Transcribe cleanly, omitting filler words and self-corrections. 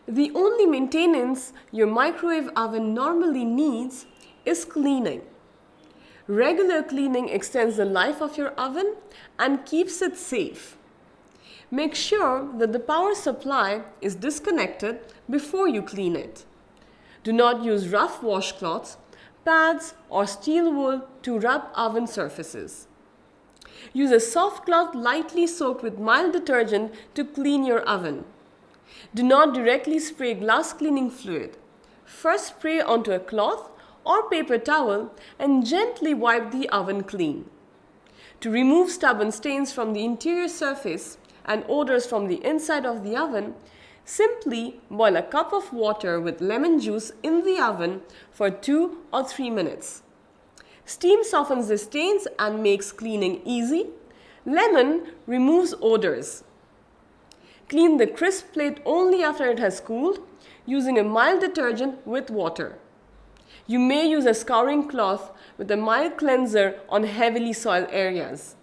The only maintenance your microwave oven normally needs is cleaning. Regular cleaning extends the life of your oven and keeps it safe. Make sure that the power supply is disconnected before you clean it. Do not use rough washcloths, pads, or steel wool to rub oven surfaces. Use a soft cloth lightly soaked with mild detergent to clean your oven. Do not directly spray glass cleaning fluid. First spray onto a cloth or paper towel and gently wipe the oven clean. To remove stubborn stains from the interior surface and odors from the inside of the oven, simply boil a cup of water with lemon juice in the oven for 2 or 3 minutes. Steam softens the stains and makes cleaning easy. Lemon removes odors. Clean the crisp plate only after it has cooled, using a mild detergent with water. You may use a scouring cloth with a mild cleanser on heavily soiled areas.